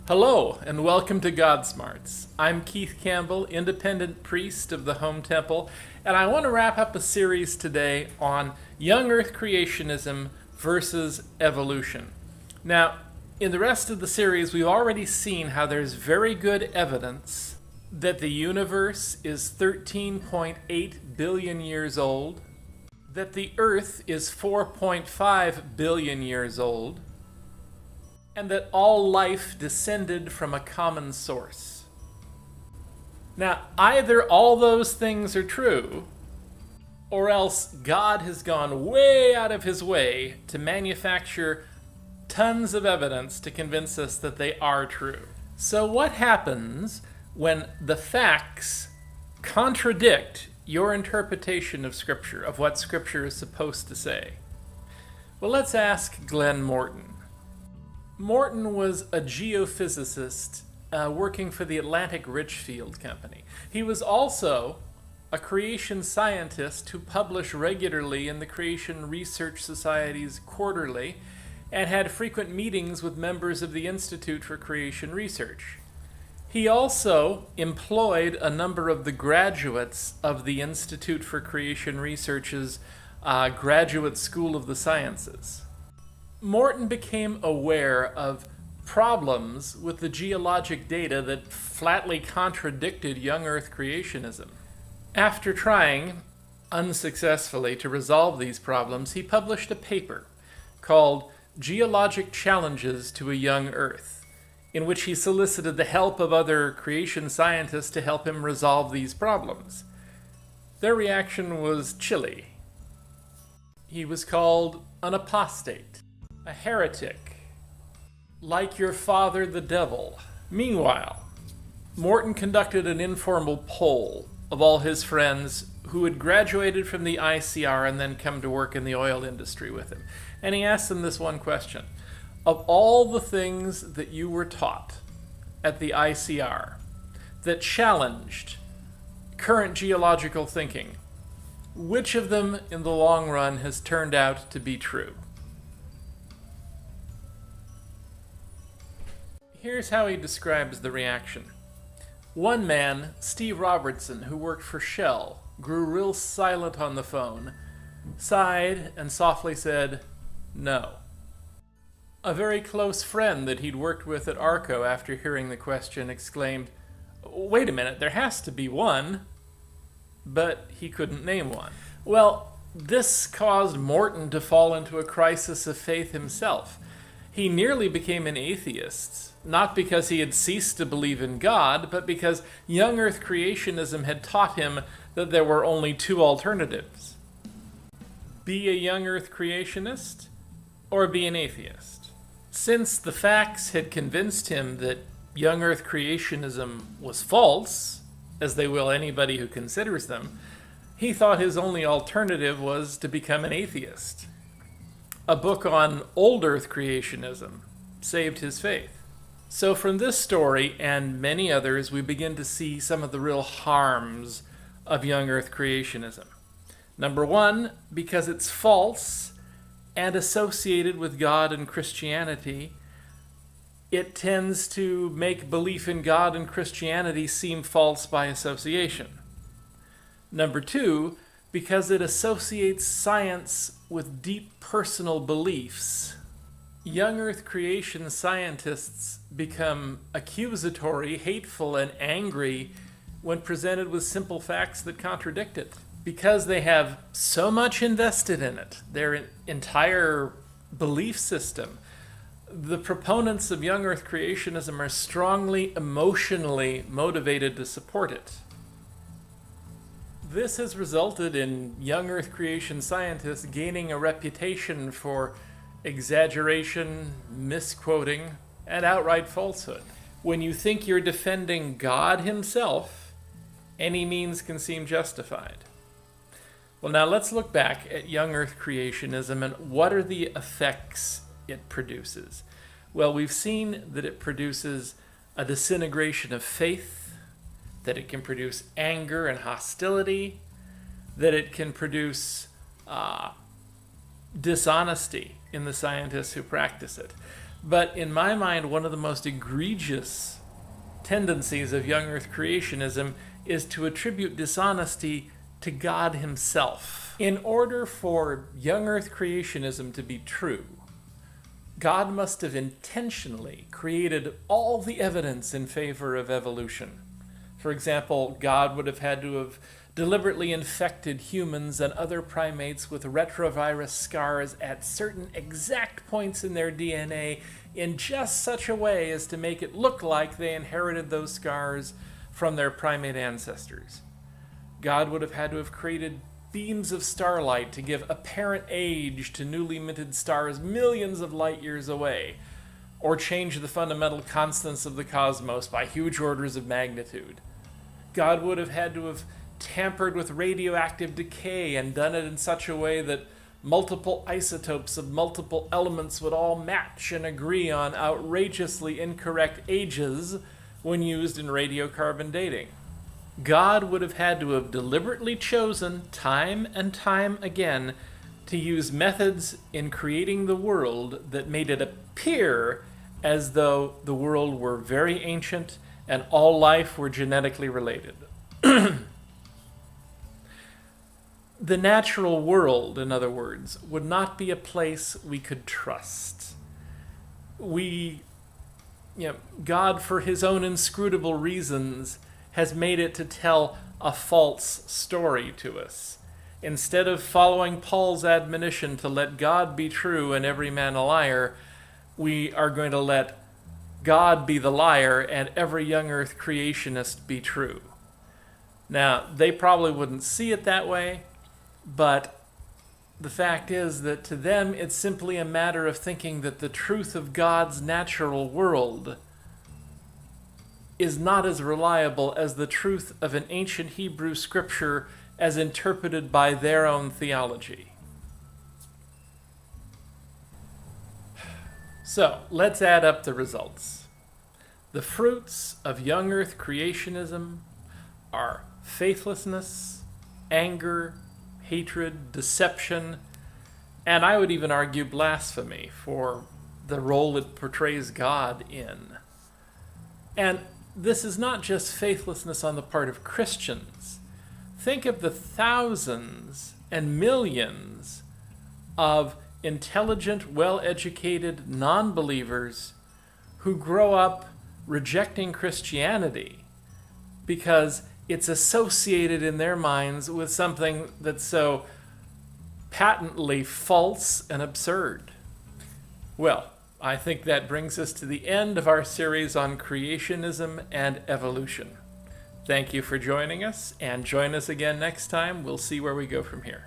Hello, and welcome to Godsmarts. I'm Keith Campbell, independent priest of the Home Temple, and I want to wrap up a series today on Young Earth Creationism versus evolution. Now, in the rest of the series, we've already seen how there's very good evidence that the universe is 13.8 billion years old, that the Earth is 4.5 billion years old, and that all life descended from a common source. Now, either all those things are true, or else God has gone way out of his way to manufacture tons of evidence to convince us that they are true. So what happens when the facts contradict your interpretation of Scripture, of what Scripture is supposed to say? Well, let's ask Glenn Morton. Morton was a geophysicist working for the Atlantic Richfield Company. He was also a creation scientist who published regularly in the Creation Research Society's Quarterly and had frequent meetings with members of the Institute for Creation Research. He also employed a number of the graduates of the Institute for Creation Research's Graduate School of the Sciences. Morton became aware of problems with the geologic data that flatly contradicted young Earth creationism. After trying, unsuccessfully, to resolve these problems, he published a paper called Geologic Challenges to a Young Earth, in which he solicited the help of other creation scientists to help him resolve these problems. Their reaction was chilly. He was called an apostate, a heretic, like your father the devil. Meanwhile, Morton conducted an informal poll of all his friends who had graduated from the ICR and then come to work in the oil industry with him. And he asked them this one question: of all the things that you were taught at the ICR that challenged current geological thinking, which of them in the long run has turned out to be true? Here's how he describes the reaction. One man, Steve Robertson, who worked for Shell, grew real silent on the phone, sighed, and softly said, "No." A very close friend that he'd worked with at Arco, after hearing the question, exclaimed, "Wait a minute, there has to be one." But he couldn't name one. Well, this caused Morton to fall into a crisis of faith himself. He nearly became an atheist, not because he had ceased to believe in God, but because young Earth creationism had taught him that there were only two alternatives: be a young Earth creationist or be an atheist. Since the facts had convinced him that young Earth creationism was false, as they will anybody who considers them, he thought his only alternative was to become an atheist. A book on old Earth creationism saved his faith. So from this story and many others, we begin to see some of the real harms of young Earth creationism. Number one, because it's false and associated with God and Christianity, it tends to make belief in God and Christianity seem false by association. Number two, because it associates science with deep personal beliefs. Young Earth creation scientists become accusatory, hateful, and angry when presented with simple facts that contradict it, because they have so much invested in it, their entire belief system. The proponents of young Earth creationism are strongly emotionally motivated to support it. This has resulted in young Earth creation scientists gaining a reputation for exaggeration, misquoting, and outright falsehood. When you think you're defending God himself, any means can seem justified. Well, now let's look back at young Earth creationism and what are the effects it produces. Well, we've seen that it produces a disintegration of faith, that it can produce anger and hostility, that it can produce dishonesty in the scientists who practice it. But in my mind, one of the most egregious tendencies of young earth creationism is to attribute dishonesty to God himself. In order for young earth creationism to be true, God must have intentionally created all the evidence in favor of evolution. For example, God would have had to have deliberately infected humans and other primates with retrovirus scars at certain exact points in their DNA in just such a way as to make it look like they inherited those scars from their primate ancestors. God would have had to have created beams of starlight to give apparent age to newly minted stars millions of light years away, or change the fundamental constants of the cosmos by huge orders of magnitude. God would have had to have tampered with radioactive decay and done it in such a way that multiple isotopes of multiple elements would all match and agree on outrageously incorrect ages when used in radiocarbon dating. God would have had to have deliberately chosen time and time again to use methods in creating the world that made it appear as though the world were very ancient and all life were genetically related. The natural world, in other words, would not be a place we could trust. God, for his own inscrutable reasons, has made it to tell a false story to us. Instead of following Paul's admonition to let God be true and every man a liar, we are going to let God be the liar and every young earth creationist be true. Now, they probably wouldn't see it that way, but the fact is that to them it's simply a matter of thinking that the truth of God's natural world is not as reliable as the truth of an ancient Hebrew scripture as interpreted by their own theology. So, let's add up the results. The fruits of young earth creationism are faithlessness, anger, hatred, deception, and I would even argue blasphemy for the role it portrays God in. And this is not just faithlessness on the part of Christians. Think of the thousands and millions of intelligent, well-educated non-believers who grow up rejecting Christianity because it's associated in their minds with something that's so patently false and absurd. Well, I think that brings us to the end of our series on creationism and evolution. Thank you for joining us, and join us again next time. We'll see where we go from here.